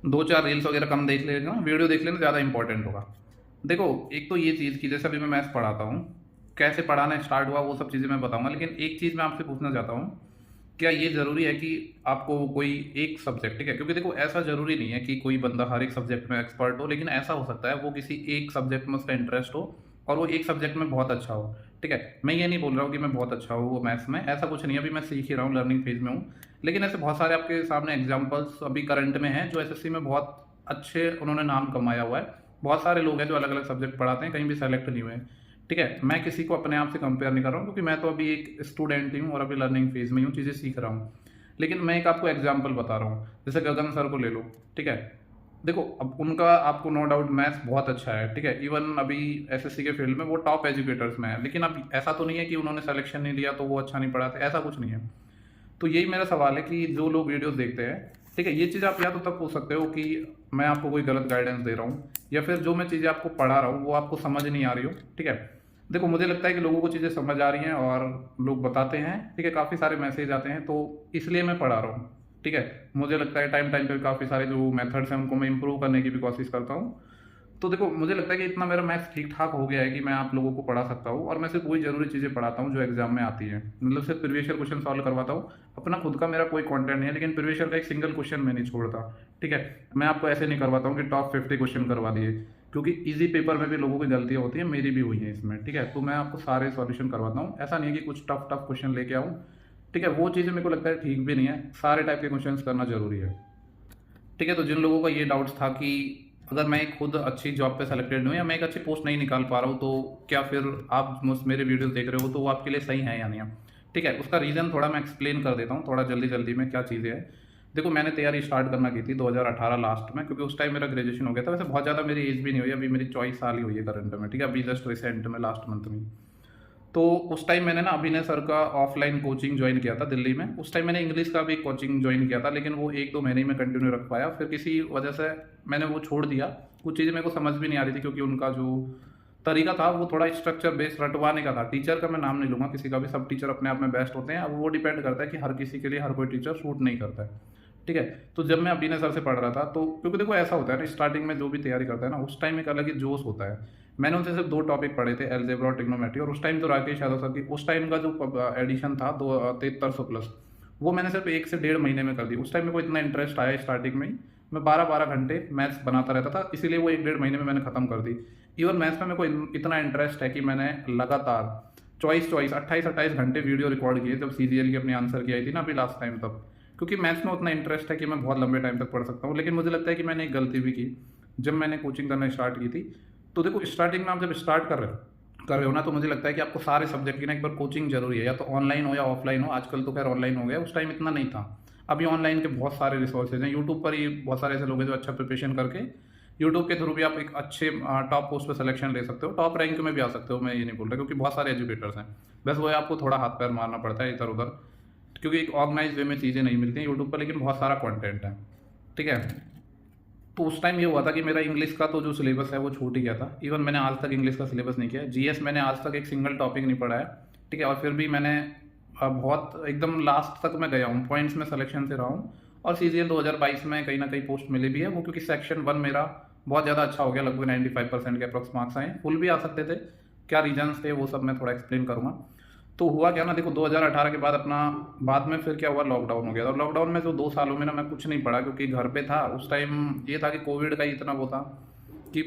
2-4 reels वगैरह कम देख लेना, वीडियो देख लेना ज़्यादा इंपॉर्टेंट होगा। देखो, एक तो ये चीज़ कि जैसे अभी मैं मैथ्स पढ़ाता हूँ, कैसे पढ़ाना स्टार्ट हुआ वो सब चीज़ें मैं बताऊँगा, लेकिन एक चीज़ मैं आपसे पूछना चाहता हूँ, क्या ये ज़रूरी है कि आपको कोई एक सब्जेक्ट, ठीक है? क्योंकि देखो ऐसा ज़रूरी नहीं है कि कोई बंदा हर एक सब्जेक्ट में एक्सपर्ट हो, लेकिन ऐसा हो सकता है वो किसी एक सब्जेक्ट में उसका इंटरेस्ट हो और वो एक सब्जेक्ट में बहुत अच्छा हो, ठीक है? मैं ये नहीं बोल रहा हूँ कि मैं बहुत अच्छा हूँ वो मैथ्स में, ऐसा कुछ नहीं है, अभी मैं सीख ही रहा हूँ, लर्निंग फेज़ में हूँ। लेकिन ऐसे बहुत सारे आपके सामने एग्ज़ाम्पल्स अभी करंट में हैं, जो एसएससी में बहुत अच्छे उन्होंने नाम कमाया हुआ है। बहुत सारे लोग हैं जो अलग-अलग सब्जेक्ट पढ़ाते हैं, कहीं भी सेलेक्ट नहीं हुए हैं, ठीक है? मैं किसी को अपने आप से कंपेयर नहीं कर रहा हूँ क्योंकि मैं तो अभी एक स्टूडेंट ही हूँ और अभी लर्निंग फेज़ में ही हूँ, चीज़ें सीख रहा हूँ। लेकिन मैं एक आपको एग्ज़ाम्पल बता रहा हूँ, जैसे गगन सर को ले लो, ठीक है? देखो, अब उनका आपको नो डाउट मैथ्स बहुत अच्छा है, ठीक है? इवन अभी एसएससी के फील्ड में वो टॉप एजुकेटर्स में है, लेकिन अब ऐसा तो नहीं है कि उन्होंने सिलेक्शन नहीं लिया तो वो अच्छा नहीं पढ़ाते, ऐसा कुछ नहीं है। तो यही मेरा सवाल है कि जो लोग वीडियोस देखते हैं, ठीक है, ये चीज़ आप या तो तब पूछ सकते हो कि मैं आपको कोई गलत गाइडेंस दे रहा हूँ या फिर जो मैं चीज़ें आपको पढ़ा रहा हूँ वो आपको समझ नहीं आ रही हो, ठीक है? देखो, मुझे लगता है कि लोगों को चीज़ें समझ आ रही हैं और लोग बताते हैं, ठीक है, काफ़ी सारे मैसेज आते हैं, तो इसलिए मैं पढ़ा रहा हूँ, ठीक है? मुझे लगता है टाइम टाइम पे काफ़ी सारे जो मेथड्स हैं उनको मैं इम्प्रूव करने की भी कोशिश करता हूँ। तो देखो, मुझे लगता है कि इतना मेरा मैथ्स ठीक-ठाक हो गया है कि मैं आप लोगों को पढ़ा सकता हूँ और मैं सिर्फ़ वही ज़रूरी चीज़ें पढ़ाता हूँ जो एग्ज़ाम में आती हैं। मतलब सिर्फ़ प्रीवियस ईयर क्वेश्चन सॉल्व करवाता हूँ। अपना खुद का मेरा कोई कंटेंट नहीं है, लेकिन प्रीवियस ईयर का एक सिंगल क्वेश्चन मैं नहीं छोड़ता, ठीक है? मैं आपको ऐसे नहीं करवाता हूँ कि टॉप 50 क्वेश्चन करवा दिए, क्योंकि ईज़ी पेपर में भी लोगों की गलतियाँ होती हैं, मेरी भी हुई हैं इसमें, ठीक है? तो मैं आपको सारे सॉल्यूशन करवाता हूँ। ऐसा नहीं है कि कुछ टफ-टफ क्वेश्चन लेके आऊँ, ठीक है? वो चीज़ें मेरे को लगता है ठीक भी नहीं है। सारे टाइप के क्वेश्चंस करना ज़रूरी है। ठीक है, तो जिन लोगों का ये डाउट्स था कि अगर मैं खुद अच्छी जॉब पे सेलेक्टेड हूँ या मैं एक अच्छी पोस्ट नहीं निकाल पा रहा हूँ, तो क्या फिर आप मेरे वीडियोस देख रहे हो तो वो आपके लिए सही है या नहीं है? ठीक है, उसका रीज़न थोड़ा मैं एक्सप्लेन कर देता हूँ, थोड़ा जल्दी-जल्दी में क्या चीज़ें हैं। देखो, मैंने तैयारी स्टार्ट करना की थी 2018 लास्ट में, क्योंकि उस टाइम मेरा ग्रेजुएशन हो गया था। वैसे बहुत ज़्यादा मेरी एज भी नहीं हुई, अभी मेरी 24 साल ही हुई है करंट में, ठीक है? अभी जस्ट रिसेंट में लास्ट मंथ में ही। तो उस टाइम मैंने ना अभिनय सर का ऑफलाइन कोचिंग ज्वाइन किया था दिल्ली में। उस टाइम मैंने इंग्लिश का भी कोचिंग ज्वाइन किया था, लेकिन वो 1-2 महीने ही में कंटिन्यू रख पाया। फिर किसी वजह से मैंने वो छोड़ दिया। कुछ चीज़ें मेरे को समझ भी नहीं आ रही थी, क्योंकि उनका जो तरीका था वो थोड़ा स्ट्रक्चर बेस्ड रटवाने का था। टीचर का मैं नाम नहीं लूँगा किसी का भी, सब टीचर अपने आप में बेस्ट होते हैं। अब वो डिपेंड करता है कि हर किसी के लिए हर कोई टीचर सूट नहीं करता है। ठीक है? तो जब मैं अभिनय सर से पढ़ रहा था, तो क्योंकि देखो ऐसा होता है ना, स्टार्टिंग में जो भी तैयारी करता है ना, उस टाइम एक अलग ही जोश होता है। मैंने उनसे सिर्फ 2 टॉपिक पढ़े थे, अलजेब्रा और ट्रिग्नोमेट्री, और उस टाइम तो राकेश यादव सर की उस टाइम का जो एडिशन था 7300 प्लस, वो मैंने सिर्फ 1 से डेढ़ महीने में कर दी। उस टाइम मेरे को इतना इंटरेस्ट आया स्टार्टिंग में ही, मैं 12-12 घंटे मैथ्स बनाता रहता था, इसीलिए वो 1 डेढ़ महीने में मैंने खत्म कर दी। इवन मैथ्स में मेरे को इतना इंटरेस्ट है कि मैंने लगातार चॉइस 28-28 घंटे वीडियो रिकॉर्ड किए जब सीजीएल की अपनी आंसर की आई थी ना अभी लास्ट टाइम तब। क्योंकि मैथ्स में उतना इंटरेस्ट है कि मैं बहुत लंबे टाइम तक पढ़ सकता हूँ। लेकिन मुझे लगता है कि मैंने एक गलती भी की, जब मैंने कोचिंग करना स्टार्ट की थी। तो देखो, स्टार्टिंग में आप जब स्टार्ट कर रहे हो ना, तो मुझे लगता है कि आपको सारे सब्जेक्ट की ना एक बार कोचिंग ज़रूरी है, या तो ऑनलाइन हो या ऑफलाइन हो। आजकल तो खैर ऑनलाइन हो गया, उस टाइम इतना नहीं था। अभी ऑनलाइन के बहुत सारे रिसोर्सेज हैं, यूट्यूब पर ही बहुत सारे ऐसे लोग हैं जो अच्छा प्रिपरेशन करके यूट्यूब के थ्रू भी आप एक अच्छे टॉप पोस्ट पर सिलेक्शन ले सकते हो, टॉप रैंक में भी आ सकते हो। मैं ये नहीं बोल रहा, क्योंकि बहुत सारे एजुकेटर्स हैं। बस वो है, आपको थोड़ा हाथ पैर मारना पड़ता है इधर उधर, क्योंकि एक ऑर्गेनाइज वे में चीज़ें नहीं मिलती हैं यूट्यूब पर, लेकिन बहुत सारा कंटेंट है, ठीक है? तो उस टाइम ये हुआ था कि मेरा इंग्लिश का तो जो सिलेबस है वो छूट ही गया था। इवन मैंने आज तक इंग्लिश का सिलेबस नहीं किया है। जीएस मैंने आज तक एक सिंगल टॉपिक नहीं पढ़ा है, ठीक है? और फिर भी मैंने बहुत एकदम लास्ट तक मैं गया हूँ, पॉइंट्स में सिलेक्शन से रहा हूँ। और सीजीएल 2022 में कहीं ना कहीं पोस्ट मिली भी है वो, क्योंकि सेक्शन 1 मेरा बहुत ज़्यादा अच्छा हो गया, लगभग 95% के अप्रॉक्स मार्क्स आए। फुल भी आ सकते थे, क्या रीजंस थे वो सब मैं थोड़ा एक्सप्लेन करूँगा। तो हुआ क्या ना, देखो 2018 के बाद अपना बाद में फिर क्या हुआ, लॉकडाउन हो गया। और लॉकडाउन में जो 2 सालों में ना मैं कुछ नहीं पढ़ा, क्योंकि घर पे था। उस टाइम ये था कि कोविड का ही इतना वो था कि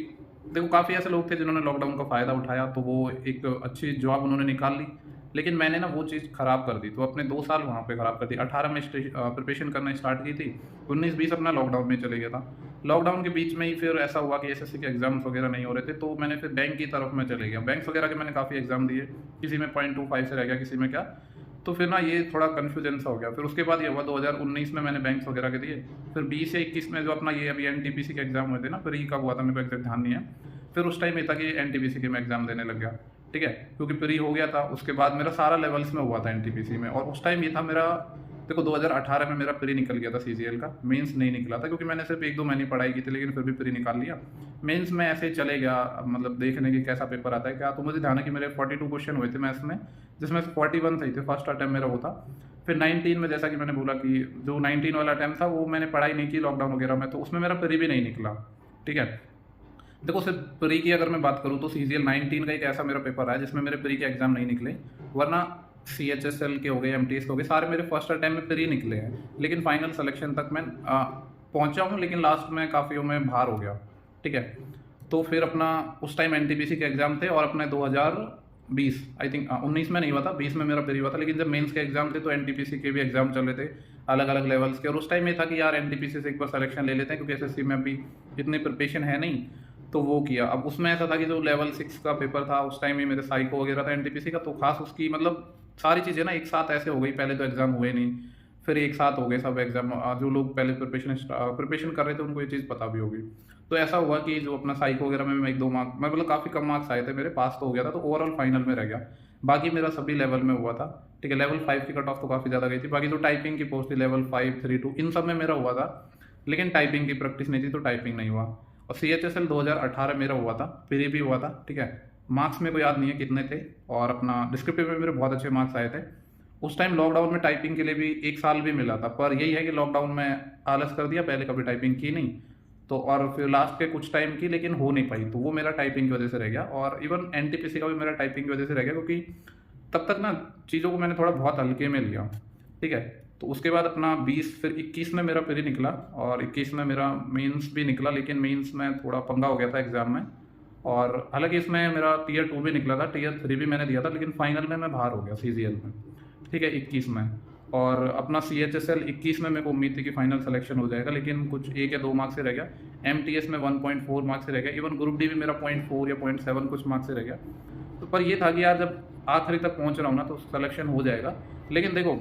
देखो काफ़ी ऐसे लोग थे जिन्होंने लॉकडाउन का फ़ायदा उठाया, तो वो एक अच्छी जॉब उन्होंने निकाल ली। लेकिन मैंने ना वो चीज़ ख़राब कर दी, तो अपने 2 साल वहाँ पे ख़राब कर दी। 18 में प्रिपरेशन करना स्टार्ट की थी, 19-20 अपना लॉकडाउन में चले गया था। लॉकडाउन के बीच में ही फिर ऐसा हुआ कि एसएससी के एग्ज़ाम्स वगैरह नहीं हो रहे थे, तो मैंने फिर बैंक की तरफ में चले गया। बैंक्स वगैरह के मैंने काफ़ी एग्ज़ाम दिए, किसी में 0.25 से रह गया, किसी में क्या। तो फिर ना ये थोड़ा कन्फ्यूजन सा हो गया। फिर उसके बाद ये हुआ 2019 में मैंने बैंक्स वगैरह के दिए। फिर 20 या 21 में जो अपना ये अभी एनटीपीसी के एग्ज़ाम हुए थे ना, फिर ये कब हुआ था मेरे को एग्जैक्ट ध्यान नहीं है। फिर उस टाइम ये था कि एनटीपीसी के मैं एग्ज़ाम देने लग गया, ठीक है? क्योंकि प्री हो गया था, उसके बाद मेरा सारा लेवल्स में हुआ था एनटीपीसी में। और उस टाइम ये था मेरा देखो 2018 में मेरा प्री निकल गया था सीजीएल का, मेंस नहीं निकला था क्योंकि मैंने सिर्फ 1-2 महीने पढ़ाई की थी, लेकिन फिर भी प्री निकाल लिया। मेंस में ऐसे ही चले गया, मतलब देखने की कैसा पेपर आता है क्या। तो मुझे ध्यान है कि मेरे 42 क्वेश्चन हुए थे मैथ्स में, जिसमें से 41 सही थे, फर्स्ट अटेम्प्ट मेरा वो था। फिर 19 में जैसा कि मैंने बोला कि जो 19 वाला अटेम्प्ट था वो मैंने पढ़ाई नहीं की लॉकडाउन वगैरह में, तो उसमें मेरा प्री भी नहीं निकला। ठीक है, देखो सिर्फ प्री की अगर मैं बात करूँ तो सीजीएल 19 का एक ऐसा मेरा पेपर रहा है जिसमें मेरे प्री के एग्जाम नहीं निकले, वरना सीएचएसएल के हो गए, एमटीएस के हो गए, सारे मेरे फर्स्ट अटेम्प्ट में प्री निकले हैं। लेकिन फाइनल सिलेक्शन तक मैं पहुंचा हूँ, लेकिन लास्ट में काफ़ी में बाहर हो गया। ठीक है, तो फिर अपना उस टाइम एनटीपीसी के एग्जाम थे और अपने 2020 आई थिंक 19 में नहीं हुआ था, 20 में मेरा प्री हुआ था। लेकिन जब मेंस के एग्जाम थे तो एनटीपीसी के भी एग्जाम चल रहे थे अलग अलग लेवल्स के, और उस टाइम ये था कि यार एनटीपीसी से एक बार सिलेक्शन ले लेते हैं क्योंकि एसएससी में अभी इतनी प्रिपरेशन है नहीं, तो वो किया। अब उसमें ऐसा था कि जो लेवल 6 का पेपर था उस टाइम ही मेरे साइको वगैरह था एनटीपीसी का, तो खास उसकी मतलब सारी चीज़ें ना एक साथ ऐसे हो गई, पहले तो एग्जाम हुए नहीं, फिर एक साथ हो गए सब एग्जाम। जो लोग पहले प्रिपरेशन कर रहे थे उनको ये चीज़ पता भी होगी। तो ऐसा हुआ कि जो अपना साइको वगैरह में 1-2 मार्क, मैं मतलब काफ़ी कम मार्क्स आए थे मेरे, पास तो हो गया था, तो ओवरऑल फाइनल में रह गया। बाकी मेरा सभी लेवल में हुआ था। ठीक है, लेवल 5 की कट ऑफ तो काफ़ी ज़्यादा गई थी। बाकी जो टाइपिंग की पोस्ट थी लेवल 5, 3, 2 इन सब में मेरा हुआ था, लेकिन टाइपिंग की प्रैक्टिस नहीं थी तो टाइपिंग नहीं हुआ। और सीएचएसएल 2018 मेरा हुआ था, प्री भी हुआ था। ठीक है, मार्क्स मेरे को याद नहीं है कितने थे, और अपना डिस्क्रिप्टिव में मेरे बहुत अच्छे मार्क्स आए थे। उस टाइम लॉकडाउन में टाइपिंग के लिए भी 1 साल भी मिला था, पर यही है कि लॉकडाउन में आलस कर दिया, पहले कभी टाइपिंग की नहीं तो, और फिर लास्ट के कुछ टाइम की लेकिन हो नहीं पाई, तो वो मेरा टाइपिंग की वजह से रह गया। और इवन एनटीपीसी का भी मेरा टाइपिंग की वजह से रह गया, क्योंकि तब तक ना चीज़ों को मैंने थोड़ा बहुत हल्के में लिया। ठीक है, तो उसके बाद अपना 20 फिर 21 में मेरा प्री निकला, और 21 में मेरा मेंस भी निकला, लेकिन मेंस में थोड़ा पंगा हो गया था एग्जाम में। और हालांकि इसमें मेरा टीयर 2 भी निकला था, टीयर 3 भी मैंने दिया था, लेकिन फाइनल में मैं बाहर हो गया सीजीएल में। ठीक है, 21 में। और अपना सीएचएसएल 21 में मेरे को उम्मीद थी कि फाइनल सिलेक्शन हो जाएगा, लेकिन कुछ 1 या 2 मार्क्स से रह गया। एमटीएस में 1.4 मार्क्स से रह गया। इवन ग्रुप डी भी मेरा 0.4 या 0.7 कुछ मार्क्स से रह गया। तो पर ये था कि यार जब आखिरी तक पहुंच रहा हूँ ना तो सिलेक्शन हो जाएगा। लेकिन देखो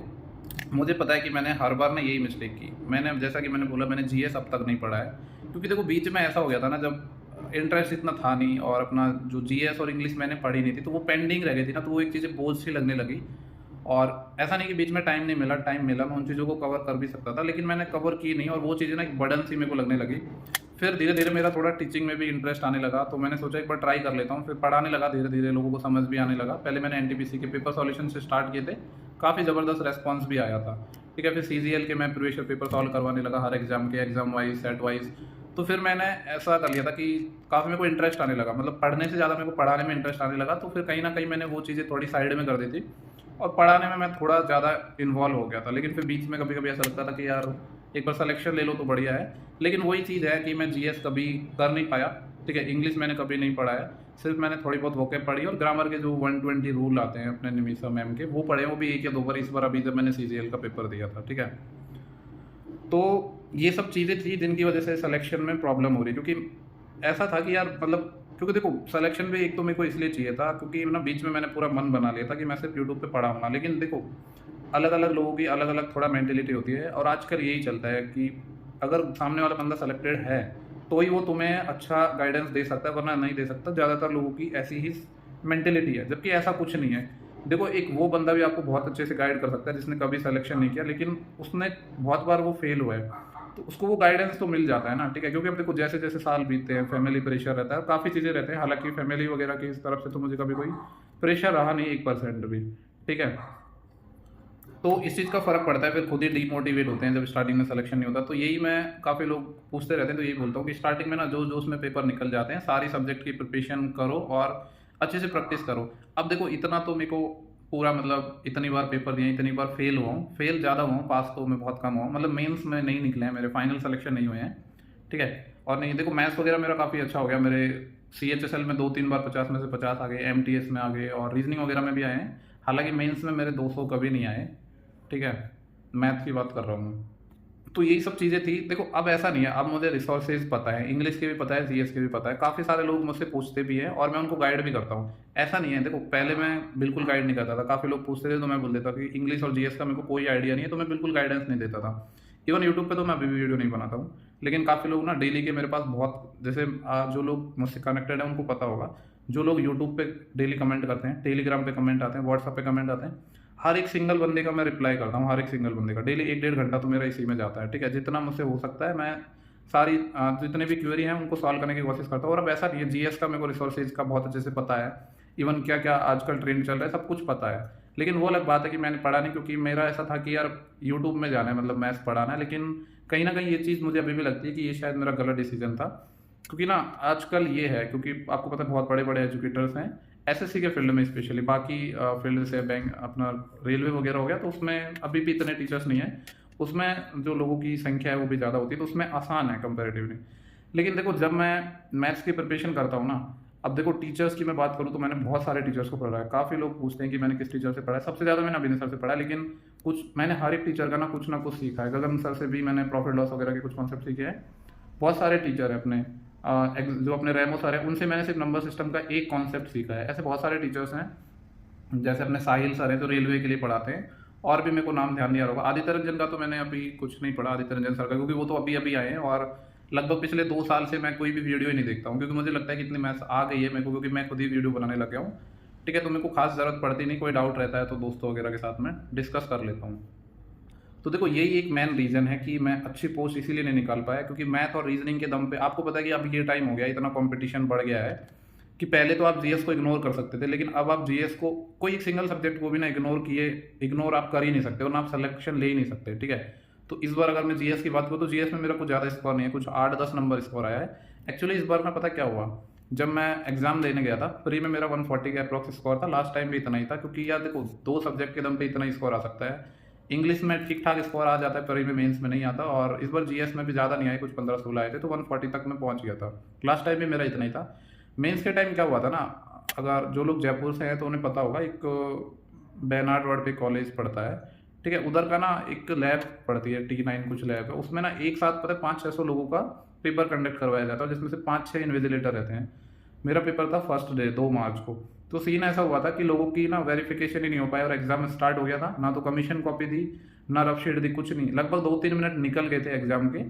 मुझे पता है कि मैंने हर बार ना यही मिस्टेक की। मैंने जैसा कि मैंने बोला, मैंने जीएस अब तक नहीं पढ़ा है, क्योंकि देखो बीच में ऐसा हो गया था ना जब इंटरेस्ट इतना था नहीं, और अपना जो जीएस और इंग्लिश मैंने पढ़ी नहीं थी तो वो पेंडिंग रह गई थी ना, तो वो एक चीज़ें बोझ सी लगने लगी। और ऐसा नहीं कि बीच में टाइम नहीं मिला, टाइम मिला, मैं उन चीज़ों को कवर कर भी सकता था, लेकिन मैंने कवर की नहीं, और वो चीज़ें ना एक बर्डन सी मेरे को लगने लगी। फिर धीरे धीरे मेरा थोड़ा टीचिंग में भी इंटरेस्ट आने लगा, तो मैंने सोचा एक बार ट्राई कर लेता हूँ। फिर पढ़ाने लगा, धीरे धीरे लोगों को समझ भी आने लगा। पहले मैंने एनटीपीसी के पेपर सॉल्यूशन से स्टार्ट किए थे, काफ़ी ज़बरदस्त रेस्पॉन्स भी आया था। ठीक है, फिर सीजीएल के मैं प्रीवियस पेपर सॉल्व करवाने लगा हर एग्जाम के, एग्जाम वाइज, सेट वाइज। तो फिर मैंने ऐसा कर लिया था कि काफ़ी मेरे को इंटरेस्ट आने लगा, मतलब पढ़ने से ज़्यादा मेरे को पढ़ाने में इंटरेस्ट आने लगा। तो फिर कहीं ना कहीं मैंने वो चीज़ें थोड़ी साइड में कर दी थी, और पढ़ाने में मैं थोड़ा ज़्यादा इन्वॉल्व हो गया था। लेकिन फिर बीच में कभी कभी ऐसा लगता था कि यार एक बार सिलेक्शन ले लो तो बढ़िया है। लेकिन वही चीज़ है कि मैं जीएस कभी कर नहीं पाया। ठीक है, इंग्लिश मैंने कभी नहीं पढ़ा है, सिर्फ मैंने थोड़ी बहुत वोकेब पढ़ी, और ग्रामर के जो 120 रूल आते हैं अपने निमिषा मैम के, वो पढ़े, वो भी 1 या 2 बार इस बार अभी जब मैंने सीजीएल का पेपर दिया था। ठीक है, तो ये सब चीज़ें थी जिनकी वजह से सिलेक्शन में प्रॉब्लम हो रही, क्योंकि ऐसा था कि यार मतलब, क्योंकि देखो सिलेक्शन भी एक तो मेरे को इसलिए चाहिए था क्योंकि ना बीच में मैंने पूरा मन बना लिया था कि मैं सिर्फ यूट्यूब पे पढ़ाऊंगा। लेकिन देखो अलग अलग लोगों की अलग अलग थोड़ा मेंटेलिटी होती है, और आजकल यही चलता है कि अगर सामने वाला बंदा सेलेक्टेड है तो ही वो तुम्हें अच्छा गाइडेंस दे सकता है, वरना नहीं दे सकता। ज़्यादातर लोगों की ऐसी ही मेंटेलिटी है, जबकि ऐसा कुछ नहीं है। देखो एक वो बंदा भी आपको बहुत अच्छे से गाइड कर सकता है जिसने कभी सिलेक्शन नहीं किया, लेकिन उसने बहुत बार वो फेल हुआ है, तो उसको वो गाइडेंस तो मिल जाता है ना। ठीक है, क्योंकि अब देखो जैसे जैसे साल बीतते हैं, फैमिली प्रेशर रहता है, काफ़ी चीज़ें रहते हैं। हालांकि फैमिली वगैरह की इस तरफ से तो मुझे कभी कोई प्रेशर रहा नहीं 1% भी। ठीक है, तो इस चीज़ का फ़र्क पड़ता है, फिर खुद ही डीमोटिवेट होते हैं जब स्टार्टिंग में सिलेक्शन नहीं होता। तो यही मैं, काफ़ी लोग पूछते रहते हैं तो यही बोलता हूँ कि स्टार्टिंग में ना जो जो उसमें पेपर निकल जाते हैं, सारी सब्जेक्ट की प्रिपरेशन करो और अच्छे से प्रैक्टिस करो। अब देखो इतना तो मेरे को पूरा, मतलब इतनी बार पेपर दिए, इतनी बार फेल हुआ हूँ, फेल ज़्यादा हुआ हूँ, पास तो मैं बहुत कम हुआ हूँ। मतलब मेंस में नहीं निकले हैं मेरे, फाइनल सिलेक्शन नहीं हुए हैं। ठीक है, और नहीं देखो मैथ्स वगैरह मेरा काफ़ी अच्छा हो गया। मेरे सीएचएसएल में 2-3 बार 50 में से 50 आ गए, एमटीएस में आ गए, और रीजनिंग वगैरह में भी आए हैं। हालांकि मेंस में मेरे 200 कभी नहीं आए। ठीक है, मैथ की बात कर रहा हूँ। तो यही सब चीज़ें थी। देखो अब ऐसा नहीं है, अब मुझे रिसोर्सेज पता है, इंग्लिश के भी पता है, जीएस के भी पता है। काफ़ी सारे लोग मुझसे पूछते भी हैं और मैं उनको गाइड भी करता हूँ। ऐसा नहीं है, देखो पहले मैं बिल्कुल गाइड नहीं करता था। काफ़ी लोग पूछते थे तो मैं बोल देता कि इंग्लिश और जीएस का मेरे को कोई आइडिया नहीं है, तो मैं बिल्कुल गाइडेंस नहीं देता था। इवन यूट्यूब पे तो मैं अभी भी वीडियो नहीं बनाता हूँ। लेकिन काफ़ी लोग ना डेली के मेरे पास बहुत, जैसे जो लोग मुझसे कनेक्टेड हैं उनको पता होगा, जो लोग यूट्यूब पे डेली कमेंट करते हैं, टेलीग्राम पे कमेंट आते हैं, व्हाट्सएप पे कमेंट आते हैं, हर एक सिंगल बंदे का मैं रिप्लाई करता हूँ, हर एक सिंगल बंदे का डेली 1 डेढ़ घंटा तो मेरा इसी में जाता है, ठीक है। जितना मुझसे हो सकता है मैं सारी जितने भी क्वेरी हैं उनको सॉल्व करने की कोशिश करता हूँ। और अब ऐसा नहीं है, जीएस का मेरे को रिसोर्सेज का बहुत अच्छे से पता है, इवन क्या क्या आजकल ट्रेंड चल रहा है सब कुछ पता है। लेकिन वो अलग बात है कि मैंने पढ़ा नहीं, क्योंकि मेरा ऐसा था कि यार यूट्यूब में जाना है, मतलब मैथ्स पढ़ाना है। लेकिन कहीं ना कहीं ये चीज़ मुझे अभी भी लगती है कि ये शायद मेरा गलत डिसीजन था, क्योंकि ना आजकल ये है, क्योंकि आपको पता है बहुत बड़े बड़े एजुकेटर्स हैं एसएससी के फील्ड में, स्पेशली बाकी फील्ड से बैंक अपना रेलवे वगैरह हो गया, तो उसमें अभी भी इतने टीचर्स नहीं है। उसमें जो लोगों की संख्या है वो भी ज़्यादा होती है, तो उसमें आसान है कंपेरेटिवली। लेकिन देखो जब मैं मैथ्स की प्रिपरेशन करता हूँ ना, अब देखो टीचर्स की मैं बात करूँ तो मैंने बहुत सारे टीचर्स को पढ़ा है। काफ़ी लोग पूछते हैं कि मैंने किस टीचर से पढ़ा है, सबसे ज़्यादा मैंने अभिनय सर से पढ़ा है। लेकिन कुछ मैंने हर एक टीचर का ना कुछ सीखा है। गगन सर से भी मैंने प्रॉफिट लॉस वगैरह के कुछ कॉन्सेप्ट सीखे हैं। बहुत सारे टीचर हैं अपने जो अपने रैमो सर हैं, उनसे मैंने सिर्फ नंबर सिस्टम का एक कॉन्सेप्ट सीखा है। ऐसे बहुत सारे टीचर्स हैं, जैसे अपने साहिल सर हैं जो रेलवे के लिए पढ़ाते हैं, और भी मेरे को नाम ध्यान नहीं आ रहा होगा। आदित्य रंजन का तो मैंने अभी कुछ नहीं पढ़ा, आदित्य रंजन सर का, क्योंकि वो तो अभी अभी आए हैं, और लगभग पिछले 2 साल से मैं कोई भी वीडियो ही नहीं देखता हूँ, क्योंकि मुझे लगता है कि इतनी मैथ्स आ गई है मेरे को, क्योंकि मैं खुद ही वीडियो बनाने लग गया हूँ, ठीक है। तो मेरे को खास ज़रूरत पड़ती नहीं, कोई डाउट रहता है तो दोस्तों वगैरह के साथ में डिस्कस कर लेता हूँ। तो देखो यही एक मेन रीज़न है कि मैं अच्छी पोस्ट इसीलिए नहीं निकाल पाया, क्योंकि मैथ और रीजनिंग के दम पे आपको पता है कि अब ये टाइम हो गया, इतना कंपटीशन बढ़ गया है कि पहले तो आप जीएस को इग्नोर कर सकते थे, लेकिन अब आप जीएस को कोई एक सिंगल सब्जेक्ट को भी ना इग्नोर आप कर ही नहीं सकते, और ना आप सिलेक्शन ले ही नहीं सकते, ठीक है। तो इस बार अगर मैं जीएस की बात करूँ तो जीएस में मेरा कुछ ज़्यादा स्कोर नहीं है, कुछ 8-10 नंबर स्कोर आया है। एक्चुअली इस बार ना पता क्या हुआ, जब मैं एग्जाम देने गया था प्री में, मेरा 140 का अप्रॉक्स स्कोर था। लास्ट टाइम भी इतना ही था, क्योंकि यार देखो 2 सब्जेक्ट के दम पे इतना ही स्कोर आ सकता है। इंग्लिश में ठीक ठाक स्कोर आ जाता है, प्री में मेंस में नहीं आता, और इस बार जीएस में भी ज़्यादा नहीं आए, कुछ 15-16 आए थे, तो 140 तक मैं पहुंच गया था। लास्ट टाइम भी मेरा इतना ही था। मेंस के टाइम क्या हुआ था ना, अगर जो लोग जयपुर से हैं तो उन्हें पता होगा, एक बेनार्ड रोड पे कॉलेज पड़ता है, ठीक है। उधर का ना एक लैब पड़ती है, T9 कुछ लैब है, उसमें ना एक साथ पता है 500-600 लोगों का पेपर कंडक्ट करवाया जाता है, जिसमें से 5-6 इन्विजिलेटर रहते हैं। मेरा पेपर था फर्स्ट डे 2 मार्च को। तो सीन ऐसा हुआ था कि लोगों की ना वेरिफिकेशन ही नहीं हो पाया, और एग्जाम स्टार्ट हो गया था, ना तो कमीशन कॉपी दी, ना रफ शीट दी, कुछ नहीं। लगभग 2-3 मिनट निकल गए थे एग्जाम के।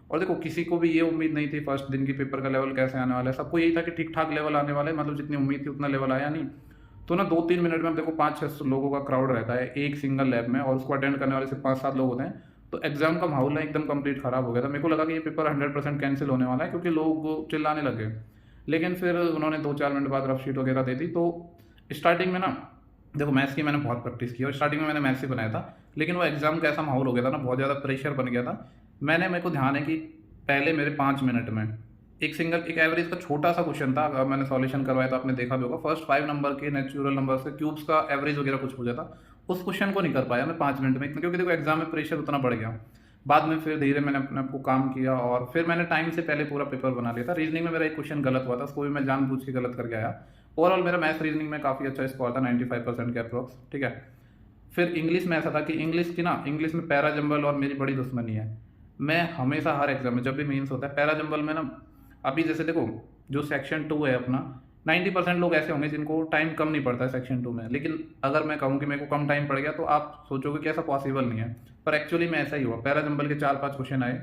और देखो किसी को भी ये उम्मीद नहीं थी फर्स्ट दिन की पेपर का लेवल कैसे आने वाला है, सबको यही था कि ठीक ठाक लेवल आने वाला है, मतलब जितनी उम्मीद थी उतना लेवल आया नहीं। तो ना 2-3 मिनट में, अब देखो 5-6 लोगों का क्राउड रहता है एक सिंगल लैब में, और उसको अटेंड करने वाले सिर्फ 5-7 लोग होते हैं। तो एग्जाम का माहौल ना एकदम कंप्लीट खराब हो गया था। मेरे को लगा कि ये पेपर 100% कैंसिल होने वाला है, क्योंकि लोग चिल्लाने लगे। लेकिन फिर उन्होंने 2-4 मिनट बाद रफ शीट वगैरह दे दी। तो स्टार्टिंग में ना देखो मैथ्स की मैंने बहुत प्रैक्टिस की, और स्टार्टिंग में मैंने मैथ्स ही बनाया था, लेकिन वो एग्जाम का ऐसा माहौल हो गया था ना, बहुत ज़्यादा प्रेशर बन गया था। मेरे को ध्यान है कि पहले मेरे 5 मिनट में एक एवरेज का छोटा सा क्वेश्चन था, अगर मैंने सॉल्यूशन करवाया तो आपने देखा भी होगा, फर्स्ट 5 नंबर के नेचुरल नंबर से क्यूब्स का एवरेज वगैरह कुछ हो जाता, उस क्वेश्चन को नहीं कर पाया मैं 5 मिनट में, क्योंकि देखो एग्जाम में प्रेशर उतना बढ़ गया। बाद में फिर धीरे मैंने अपने आप को काम किया, और फिर मैंने टाइम से पहले पूरा पेपर बना लिया था। रीजनिंग में मेरा एक क्वेश्चन गलत हुआ था, उसको भी मैं जानबूझ के गलत करके आया। ओवरऑल मेरा मैथ्स रीजनिंग में काफ़ी अच्छा स्कोर था, 95% के अप्रॉक्स, ठीक है। फिर इंग्लिश में ऐसा था कि इंग्लिश में पैरा जंबल और मेरी बड़ी दुश्मनी है। मैं हमेशा हर एग्जाम में जब भी मेंस होता है पैरा जंबल में ना, अभी जैसे देखो जो सेक्शन 2 है अपना, 90% लोग ऐसे होंगे जिनको टाइम कम नहीं पड़ता है सेक्शन 2 में। लेकिन अगर मैं कहूँ कि मेरे को कम टाइम पड़ गया तो आप सोचोगे कि ऐसा पॉसिबल नहीं है, पर एक्चुअली में ऐसा ही हुआ। पैरा जंबल के 4-5 क्वेश्चन आए,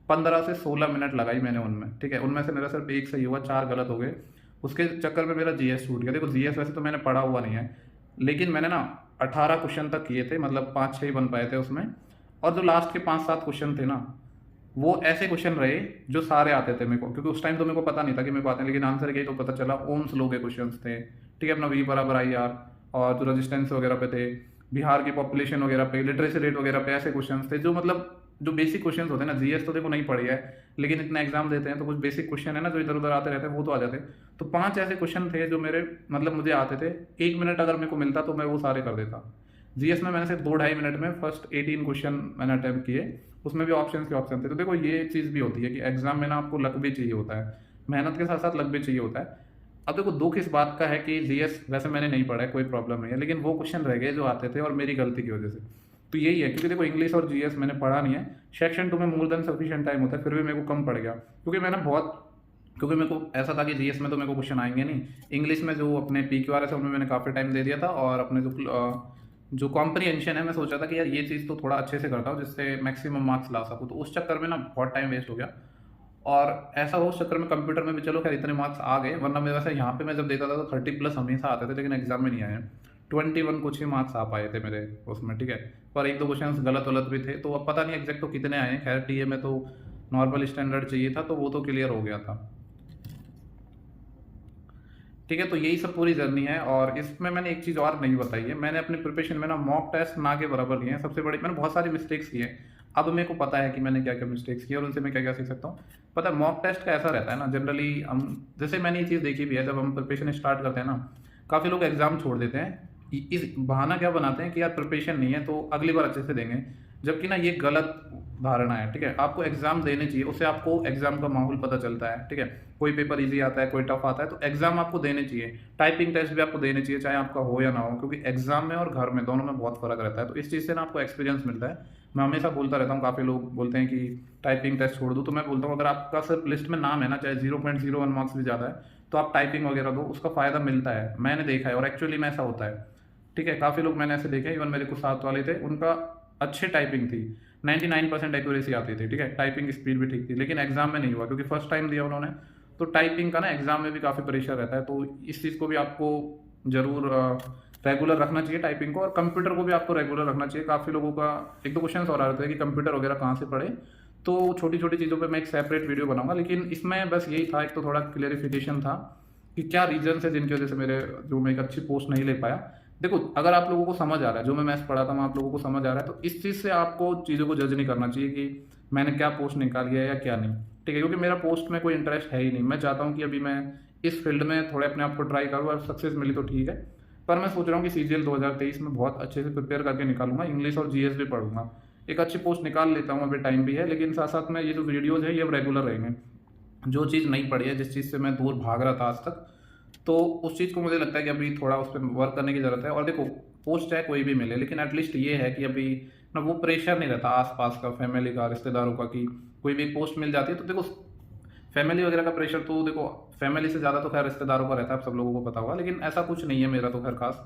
15 से 16 मिनट लगाई मैंने उनमें, ठीक है। उनमें से मेरा सिर्फ एक सही हुआ, 4 गलत हो गए। उसके चक्कर में मेरा जीएस छूट गया। देखो जीएस वैसे तो मैंने पढ़ा हुआ नहीं है, लेकिन मैंने ना 18 क्वेश्चन तक किए थे, मतलब 5-6 ही बन पाए थे उसमें। और जो लास्ट के 5-7 क्वेश्चन थे ना, वो ऐसे क्वेश्चन रहे जो सारे आते थे मेरे को, क्योंकि उस टाइम तो मेरे को पता नहीं था कि मेरे को आते हैं, लेकिन आंसर गई तो पता चला ओम्स लो के क्वेश्चन थे, ठीक है। अपना वी बराबर आई आर, और जो रजिस्टेंस वगैरह पे थे, बिहार की पॉपुलेशन वगैरह पे, लिटरेसी रेट वगैरह पे, ऐसे क्वेश्चन थे जो मतलब जो बेसिक क्वेश्चन होते हैं ना। जीएस तो देखो नहीं पढ़ी है, लेकिन इतना एग्जाम देते हैं तो कुछ बेसिक क्वेश्चन है ना जो इधर उधर आते रहते हैं, वो तो आ जाते हैं। तो 5 ऐसे क्वेश्चन थे जो मेरे मतलब मुझे आते थे। 1 मिनट अगर मेरे को मिलता तो मैं वो सारे कर देता। जीएस में मैंने सिर्फ 2-2.5 मिनट में फर्स्ट 18 क्वेश्चन मैंने अटैम्प्ट किए, उसमें भी ऑप्शन के ऑप्शन थे। तो देखो ये चीज़ भी होती है कि एग्जाम में ना आपको लक भी चाहिए होता है, मेहनत के साथ साथ लक भी चाहिए होता है। अब देखो दुख इस बात का है कि जीएस वैसे मैंने नहीं पढ़ा है, कोई प्रॉब्लम नहीं है, लेकिन वो क्वेश्चन रह गए जो आते थे, और मेरी गलती की वजह से। तो यही है, क्योंकि देखो इंग्लिश और जीएस मैंने पढ़ा नहीं है। सेक्शन 2 में मोर देन सफिशिएंट टाइम होता है, फिर भी मेरे को कम पड़ गया, क्योंकि मेरे को ऐसा था कि जीएस में तो मेरे को क्वेश्चन आएंगे नहीं। इंग्लिश में जो अपने PQRS है उनमें मैंने काफ़ी टाइम दे दिया था, और अपने जो कॉम्प्रीहेंशन है मैं सोचा था कि यार ये चीज़ तो थोड़ा अच्छे से करता हूँ जिससे मैक्सिमम मार्क्स ला सकूँ, तो उस चक्कर में ना बहुत टाइम वेस्ट हो गया। और ऐसा हो उस चक्कर में कंप्यूटर में भी चलो खैर इतने मार्क्स आ गए, वरना मेरे वैसे यहाँ पे मैं जब देता था तो 30+ हमेशा आते थे, लेकिन एग्जाम में नहीं आए। 21 कुछ ही मार्क्स आ पाए थे मेरे उसमें, ठीक है। पर एक दो क्वेश्चन गलत वलत भी थे, तो अब पता नहीं एग्जैक्ट तो कितने आए हैं। खैर टीए में तो नॉर्मल स्टैंडर्ड चाहिए था, तो वो तो क्लियर हो गया था, ठीक है। तो यही सब पूरी जर्नी है। और इसमें मैंने एक चीज़ और नहीं बताई है, मैंने अपने प्रिपरेशन में ना मॉक टेस्ट ना के बराबर लिए हैं। सबसे बड़ी मैंने बहुत सारी मिस्टेक्स की हैं, अब मेरे को पता है कि मैंने क्या क्या मिस्टेक्स की और उनसे मैं क्या क्या सीख सकता हूँ। पता है मॉक टेस्ट का ऐसा रहता है ना, जनरली हम, जैसे मैंने ये चीज़ देखी भी है, जब हम प्रिपरेशन स्टार्ट करते हैं ना, काफ़ी लोग एग्जाम छोड़ देते हैं। इस बहाना क्या बनाते हैं कि यार प्रिपरेशन नहीं है तो अगली बार अच्छे से देंगे, जबकि ना ये गलत धारणा है, ठीक है। आपको एग्जाम देने चाहिए, उससे आपको एग्जाम का माहौल पता चलता है, ठीक है। कोई पेपर इजी आता है, कोई टफ आता है, तो एग्जाम आपको देने चाहिए। टाइपिंग टेस्ट भी आपको देने चाहिए, चाहे आपका हो या ना हो, क्योंकि एग्जाम में और घर में दोनों में बहुत फर्क रहता है। तो इस चीज़ से ना आपको एक्सपीरियंस मिलता है। मैं हमेशा बोलता रहता हूँ, काफ़ी लोग बोलते हैं कि टाइपिंग टेस्ट छोड़ दूँ, तो मैं बोलता हूँ अगर आपका सिर्फ लिस्ट में नाम है ना, चाहे 0.01 मार्क्स भी ज़्यादा है, तो आप टाइपिंग वगैरह दो, उसका फ़ायदा मिलता है। मैंने देखा है और एक्चुअली में ऐसा होता है, ठीक है। काफ़ी लोग मैंने ऐसे देखे, इवन मेरे कुछ साथ वाले थे, उनका अच्छी टाइपिंग थी, 99% एक्यूरेसी आती थी, ठीक है। टाइपिंग स्पीड भी ठीक थी, लेकिन एग्जाम में नहीं हुआ क्योंकि फर्स्ट टाइम दिया उन्होंने। तो टाइपिंग का ना एग्जाम में भी काफ़ी प्रेशर रहता है, तो इस चीज़ को भी आपको ज़रूर रेगुलर रखना चाहिए टाइपिंग को, और कंप्यूटर को भी आपको रेगुलर रखना चाहिए। काफ़ी लोगों का एक दो क्वेश्चन और आ रहे थे कि कंप्यूटर वगैरह कहाँ से पढ़े, तो छोटी छोटी चीज़ों पे मैं एक सेपरेट वीडियो बनाऊंगा। लेकिन इसमें बस यही था, एक तो थोड़ा क्लियरिफिकेशन था कि क्या रीजन है जिनकी वजह से मेरे जो मैं एक अच्छी पोस्ट नहीं ले पाया। देखो अगर आप लोगों को समझ आ रहा है, जो मैं मैथ्स पढ़ा था मैं आप लोगों को समझ आ रहा है, तो इस चीज़ से आपको चीज़ों को जज नहीं करना चाहिए कि मैंने क्या पोस्ट निकाली है या क्या नहीं, ठीक है। क्योंकि मेरा पोस्ट में कोई इंटरेस्ट है ही नहीं। मैं चाहता हूँ कि अभी मैं इस फील्ड में थोड़े अपने आप को ट्राई करूँ, और सक्सेस मिली तो ठीक है, पर मैं सोच रहा हूँ कि सीजीएल 2023 में बहुत अच्छे से प्रिपेयर करके निकालूंगा, इंग्लिश और जीएस भी पढ़ूंगा, एक अच्छी पोस्ट निकाल लेता हूँ। अभी टाइम भी है, लेकिन साथ साथ में ये जो वीडियोज़ है ये अब रेगुलर रहेंगे। जो चीज़ नहीं पढ़ी है, जिस चीज़ से मैं दूर भाग रहा था आज तक, तो उस चीज़ को मुझे लगता है कि अभी थोड़ा उस पर वर्क करने की ज़रूरत है। और देखो पोस्ट चाहे कोई भी मिले, लेकिन एटलीस्ट ये है कि अभी ना वो प्रेशर नहीं रहता आसपास का, फैमिली का, रिश्तेदारों का, कि कोई भी पोस्ट मिल जाती है। तो देखो फैमिली वगैरह का प्रेशर तो देखो फैमिली से ज़्यादा तो खैर रिश्तेदारों का रहता है, आप सब लोगों को पता होगा, लेकिन ऐसा कुछ नहीं है मेरा तो खैर खास।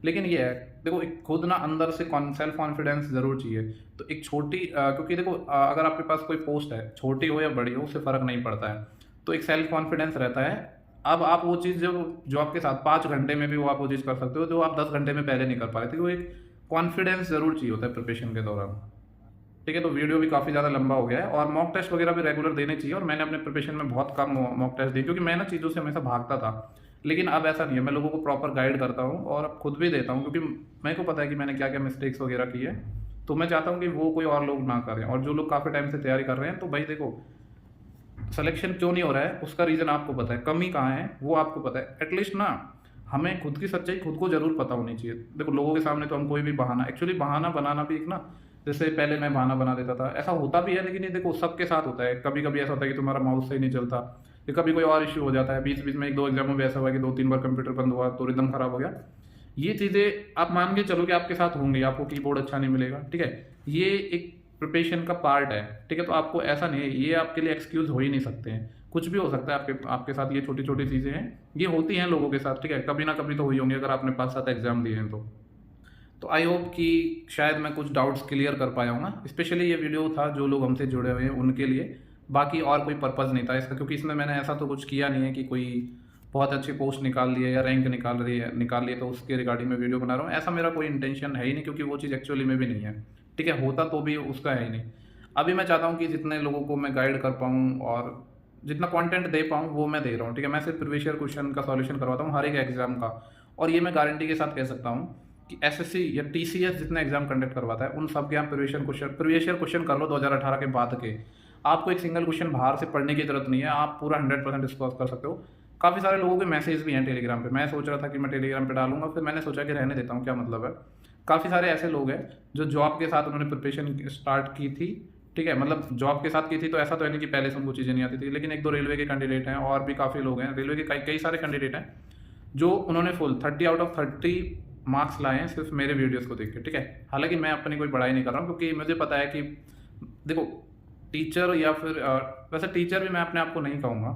लेकिन ये है, देखो एक खुद ना अंदर से सेल्फ कॉन्फिडेंस जरूर चाहिए। तो एक छोटी क्योंकि देखो अगर आपके पास कोई पोस्ट है, छोटी हो या बड़ी हो, उससे फ़र्क नहीं पड़ता है, तो एक सेल्फ कॉन्फिडेंस रहता है। अब आप वो चीज़ जो आपके साथ 5 घंटे में भी वो आप वो चीज़ कर सकते हो जो आप 10 घंटे में पहले नहीं कर पा रहे थे। वो एक कॉन्फिडेंस जरूर चाहिए होता है प्रिपरेशन के दौरान, ठीक है। तो वीडियो भी काफ़ी ज़्यादा लंबा हो गया है, और मॉक टेस्ट वगैरह भी रेगुलर देने चाहिए। और मैंने अपने प्रिपरेशन में बहुत कम मॉक टेस्ट दिए, क्योंकि मैं ना चीज़ों से हमेशा भागता था। लेकिन अब ऐसा नहीं है, मैं लोगों को प्रॉपर गाइड करता हूँ और अब खुद भी देता हूँ, क्योंकि मेरे को पता है कि मैंने क्या क्या मिस्टेक्स वगैरह की है। तो मैं चाहता हूँ कि वो कोई और लोग ना करें। और जो लोग काफ़ी टाइम से तैयारी कर रहे हैं, तो भाई देखो सिलेक्शन क्यों नहीं हो रहा है उसका रीज़न आपको पता है, कमी कहाँ है वो आपको पता है। एटलीस्ट ना हमें खुद की सच्चाई खुद को जरूर पता होनी चाहिए। देखो लोगों के सामने तो हम कोई भी बहाना, एक्चुअली बहाना बनाना भी एक ना, जैसे पहले मैं बहाना बना देता था, ऐसा होता भी है, लेकिन ये देखो सबके साथ होता है। कभी कभी ऐसा होता है कि तुम्हारा माउस सही नहीं चलता, या कभी कोई और इश्यू हो जाता है। बीच बीच में एक दो एग्जामों में ऐसा हुआ कि 2-3 बार कंप्यूटर बंद हुआ तो रिदम खराब हो गया। ये चीज़ें आप मान के चलो कि आपके साथ होंगी, आपको कीबोर्ड अच्छा नहीं मिलेगा, ठीक है। ये एक प्रिपरेशन का पार्ट है, ठीक है। तो आपको ऐसा नहीं है, ये आपके लिए एक्सक्यूज हो ही नहीं सकते हैं। कुछ भी हो सकता है आपके आपके साथ, ये छोटी छोटी चीज़ें हैं, ये होती हैं लोगों के साथ, ठीक है। कभी ना कभी तो हुई होंगी अगर आपने 5-7 एग्जाम दिए हैं तो आई होप कि शायद मैं कुछ डाउट्स क्लियर कर पाया हूँ। स्पेशली ये वीडियो था जो लोग हमसे जुड़े हुए हैं उनके लिए, बाकी और कोई पर्पज़ नहीं था इसका, क्योंकि इसमें मैंने ऐसा तो कुछ किया नहीं है कि कोई बहुत अच्छी पोस्ट निकाल ली है या रैंक निकाल ली है तो उसके रिगार्डिंग में वीडियो बना रहा हूँ। ऐसा मेरा कोई इंटेंशन है ही नहीं, क्योंकि वो चीज़ एक्चुअली में भी नहीं है, ठीक है। होता तो भी उसका है ही नहीं। अभी मैं चाहता हूँ कि जितने लोगों को मैं गाइड कर पाऊँ और जितना कंटेंट दे पाऊँ वो मैं दे रहा हूँ, ठीक है। मैं सिर्फ प्रीवियस ईयर क्वेश्चन का सॉल्यूशन करवाता हूँ हर एक एग्जाम का। और ये मैं गारंटी के साथ कह सकता हूँ कि एसएससी या टीसीएस जितने एग्जाम कंडक्ट करवाता है उन सब के यहाँ प्रीवियस ईयर क्वेश्चन कर लो 2018 के बाद के। आपको एक सिंगल क्वेश्चन बाहर से पढ़ने की जरूरत नहीं है, आप पूरा 100% स्कोर कर सकते हो। काफ़ी सारे लोगों के मैसेज भी हैं टेलीग्राम पे, मैं सोच रहा था कि मैं टेलीग्राम पे डालूंगा, फिर मैंने सोचा कि रहने देता हूँ, क्या मतलब है। काफ़ी सारे ऐसे लोग हैं जो जॉब के साथ उन्होंने प्रिपरेशन स्टार्ट की थी, ठीक है। मतलब जॉब के साथ की थी तो ऐसा तो है नहीं कि पहले से उनको चीज़ें नहीं आती थी, लेकिन एक दो रेलवे के कैंडिडेट हैं और भी काफ़ी लोग हैं, रेलवे के कई सारे कैंडिडेट हैं जो उन्होंने फुल 30 आउट ऑफ 30 मार्क्स लाए हैं सिर्फ मेरे वीडियोस को देख के, ठीक है। हालांकि मैं अपनी कोई बड़ाई नहीं कर रहा हूँ, क्योंकि मुझे पता है कि देखो टीचर या फिर वैसे टीचर भी मैं अपने आप को नहीं कहूँगा।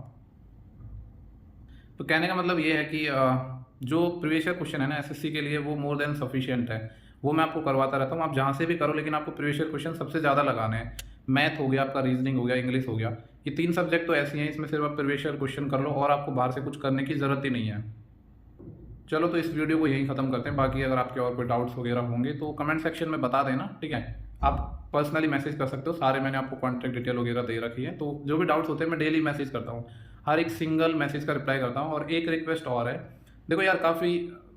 तो कहने का मतलब ये है कि जो प्रीवियस ईयर क्वेश्चन है ना एसएससी के लिए वो मोर देन सफिशिएंट है, वो मैं आपको करवाता रहता हूँ। आप जहाँ से भी करो, लेकिन आपको प्रीवियस ईयर क्वेश्चन सबसे ज़्यादा लगाने हैं। मैथ हो गया आपका, रीजनिंग हो गया, इंग्लिश हो गया, ये 3 सब्जेक्ट तो ऐसी हैं इसमें सिर्फ आप प्रीवियस ईयर क्वेश्चन कर लो और आपको बाहर से कुछ करने की ज़रूरत ही नहीं है। चलो तो इस वीडियो को यहीं ख़त्म करते हैं। बाकी अगर आपके और कोई डाउट्स वगैरह होंगे तो कमेंट सेक्शन में बता देना, ठीक है। आप पर्सनली मैसेज कर सकते हो, सारे मैंने आपको कॉन्टैक्ट डिटेल वगैरह दे रखी है। तो जो भी डाउट्स होते हैं मैं डेली मैसेज करता हूँ, हर एक सिंगल मैसेज का रिप्लाई करता हूँ। और एक रिक्वेस्ट और है, देखो यार काफ़ी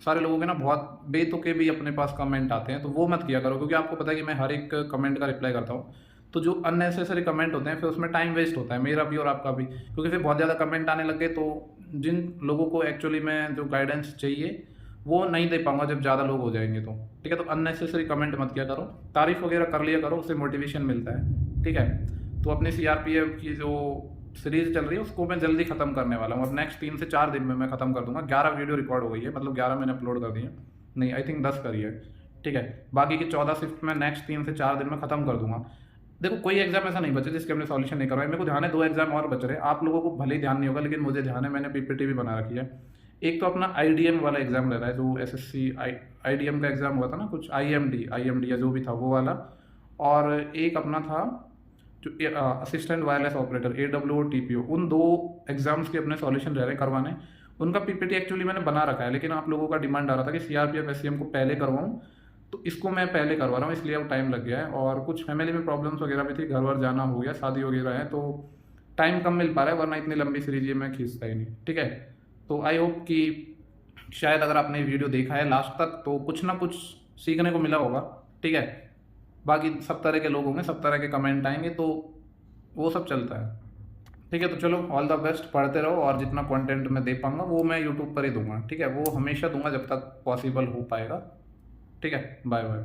सारे लोगों के ना बहुत बेतुके भी अपने पास कमेंट आते हैं, तो वो मत किया करो, क्योंकि आपको पता है कि मैं हर एक कमेंट का रिप्लाई करता हूँ। तो जो अननेसेसरी कमेंट होते हैं फिर उसमें टाइम वेस्ट होता है, मेरा भी और आपका भी, क्योंकि फिर बहुत ज़्यादा कमेंट आने लग गए तो जिन लोगों को एक्चुअली में जो गाइडेंस चाहिए वो नहीं दे पाऊंगा जब ज़्यादा लोग हो जाएंगे तो, ठीक है। तो अननेसेसरी कमेंट मत किया करो, तारीफ वगैरह कर लिया करो, उससे मोटिवेशन मिलता है, ठीक है। तो अपनी CRPF की जो सीरीज चल रही है उसको मैं जल्दी खत्म करने वाला हूँ, और नेक्स्ट 3 से 4 दिन में मैं खत्म कर दूंगा। 11 वीडियो रिकॉर्ड हो गई है, मतलब 11 मैंने अपलोड कर दी है, नहीं आई थिंक 10 करी है, ठीक है। बाकी की 14 शिफ्ट में नेक्स्ट 3 से 4 दिन में खत्म कर दूंगा। देखो कोई एग्जाम ऐसा नहीं बचे जिसके हमने सॉल्यूशन नहीं करवाए। मेरे को ध्यान है 2 एग्जाम और बच रहे हैं, आप लोगों को भले ही ध्यान नहीं होगा लेकिन मुझे ध्यान है, मैंने PPT भी बना रखी है। एक तो अपना IDM वाला एग्जाम ले रहा है, जो SSC IDM का एग्जाम हुआ था ना, कुछ IMD या जो भी था वो वाला, और एक अपना था जो assistant wireless operator AWO TPO, उन 2 एग्जाम्स के अपने सॉल्यूशन रह रहे करवाने। उनका PPT एक्चुअली मैंने बना रखा है, लेकिन आप लोगों का डिमांड आ रहा था कि CRPF SCM को पहले करवाऊँ, तो इसको मैं पहले करवा रहा हूँ, इसलिए अब टाइम लग गया है। और कुछ फैमिली में प्रॉब्लम्स वगैरह भी थी, घर वर जाना हो गया, शादी वगैरह है, तो टाइम कम मिल पा रहा है, वरना इतनी लंबी सीरीज ये मैं खींचता ही नहीं, ठीक है। तो आई होप कि शायद अगर आपने वीडियो देखा है लास्ट तक तो कुछ ना कुछ सीखने को मिला होगा, ठीक है। बाकी सब तरह के लोग होंगे, सब तरह के कमेंट आएंगे, तो वो सब चलता है, ठीक है। तो चलो ऑल द बेस्ट, पढ़ते रहो, और जितना कंटेंट मैं दे पाऊंगा वो मैं यूट्यूब पर ही दूंगा, ठीक है। वो हमेशा दूंगा जब तक पॉसिबल हो पाएगा, ठीक है। Bye bye.